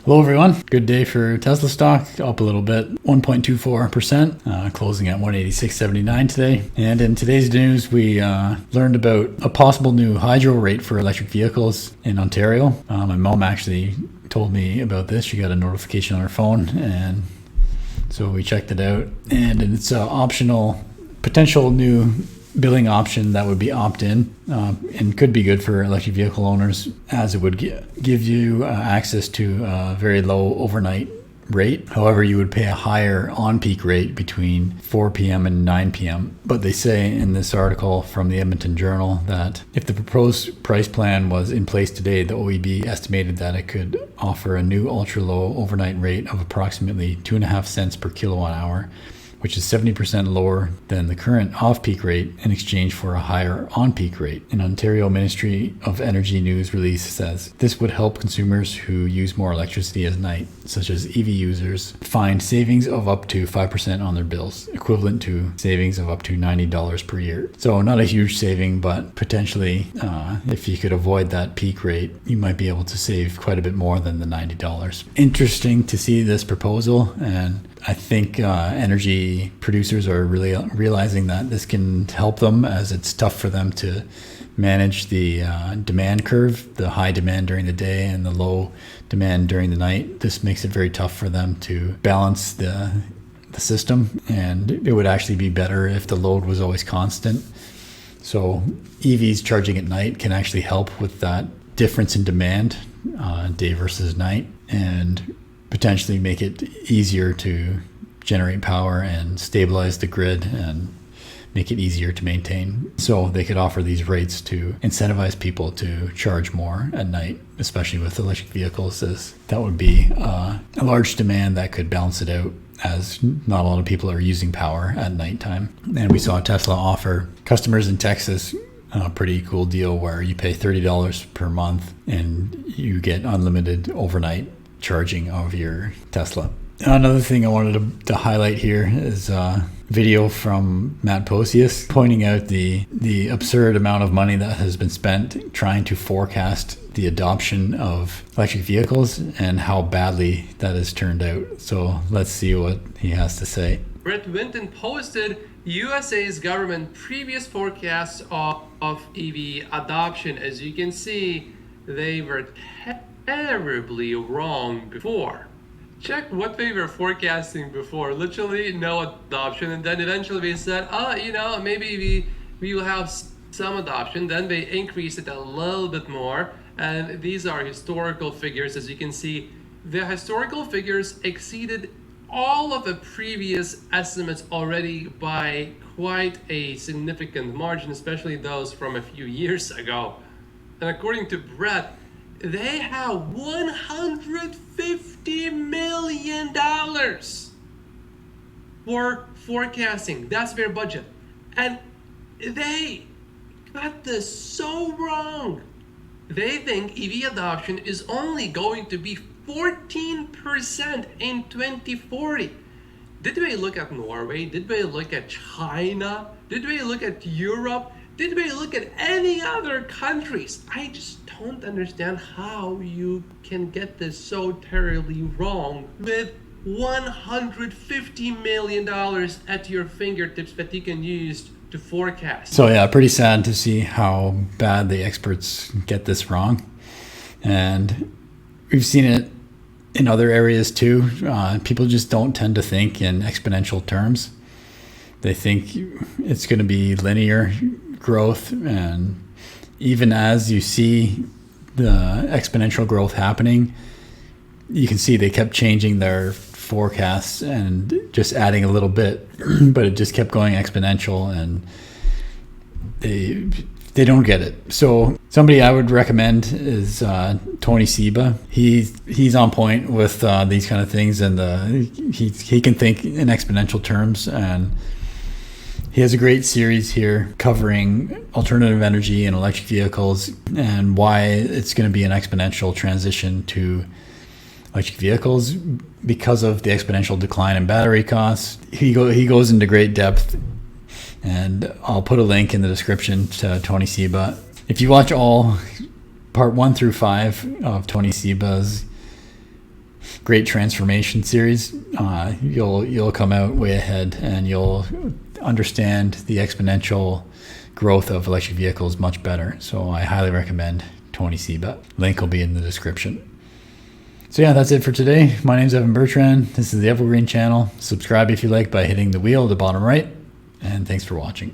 Hello everyone. Good day for Tesla stock, up a little bit, 1.24%, closing at 186.79 today. And in today's news, we learned about a possible new hydro rate for electric vehicles in Ontario. My mom actually told me about this. She got a notification on her phone, and so we checked it out. And it's an optional, potential new billing option that would be opt-in and could be good for electric vehicle owners, as it would give you access to a very low overnight rate. However, you would pay a higher on-peak rate between 4 p.m. and 9 p.m. But they say in this article from the Edmonton Journal that if the proposed price plan was in place today, the OEB estimated that it could offer a new ultra-low overnight rate of approximately 2.5 cents per kilowatt hour, which is 70% lower than the current off-peak rate, in exchange for a higher on-peak rate. An Ontario Ministry of Energy news release says this would help consumers who use more electricity at night, such as EV users, find savings of up to 5% on their bills, equivalent to savings of up to $90 per year. So not a huge saving, but potentially if you could avoid that peak rate, you might be able to save quite a bit more than the $90. Interesting to see this proposal, and I think energy producers are really realizing that this can help them, as it's tough for them to manage the demand curve, the high demand during the day and the low demand during the night. This makes it very tough for them to balance the system, and it would actually be better if the load was always constant. So EVs charging at night can actually help with that difference in demand, day versus night, and potentially make it easier to generate power and stabilize the grid and make it easier to maintain. So they could offer these rates to incentivize people to charge more at night, especially with electric vehicles, as that would be a large demand that could balance it out, as not a lot of people are using power at nighttime. And we saw Tesla offer customers in Texas a pretty cool deal where you pay $30 per month and you get unlimited overnight charging of your Tesla. Another thing I wanted to highlight here is a video from Matt Posius pointing out the absurd amount of money that has been spent trying to forecast the adoption of electric vehicles and how badly that has turned out. So let's see what he has to say. Brett Winton posted USA's government previous forecasts of EV adoption. As you can see, they were terribly wrong before. Check what they were forecasting before. Literally no adoption, and then eventually they said, maybe we will have some adoption. Then they increased it a little bit more, and these are historical figures. As you can see, the historical figures exceeded all of the previous estimates already by quite a significant margin, especially those from a few years ago. And according to Brett, they have $150 million for forecasting. That's their budget. And they got this so wrong. They think EV adoption is only going to be 14% in 2040. Did we look at Norway? Did we look at China? Did we look at Europe? Did we look at any other countries? I just don't understand how you can get this so terribly wrong with $150 million at your fingertips that you can use to forecast. So yeah, pretty sad to see how bad the experts get this wrong. And we've seen it in other areas too. People just don't tend to think in exponential terms. They think it's going to be linear growth, and even as you see the exponential growth happening, you can see they kept changing their forecasts and just adding a little bit, but it just kept going exponential, and they don't get it. So somebody I would recommend is Tony Seba. He's on point with these kind of things, and he can think in exponential terms, and he has a great series here covering alternative energy and electric vehicles and why it's going to be an exponential transition to electric vehicles because of the exponential decline in battery costs. He goes into great depth, and I'll put a link in the description to Tony Seba. If you watch all part 1 through 5 of Tony Seba's great transformation series, you'll come out way ahead, and you'll understand the exponential growth of electric vehicles much better. So I highly recommend Tony Seba. Link will be in the description. So yeah, that's it for today. My name's Evan Bertrand. This is the Evergreen Channel. Subscribe if you like by hitting the wheel at the bottom right. And thanks for watching.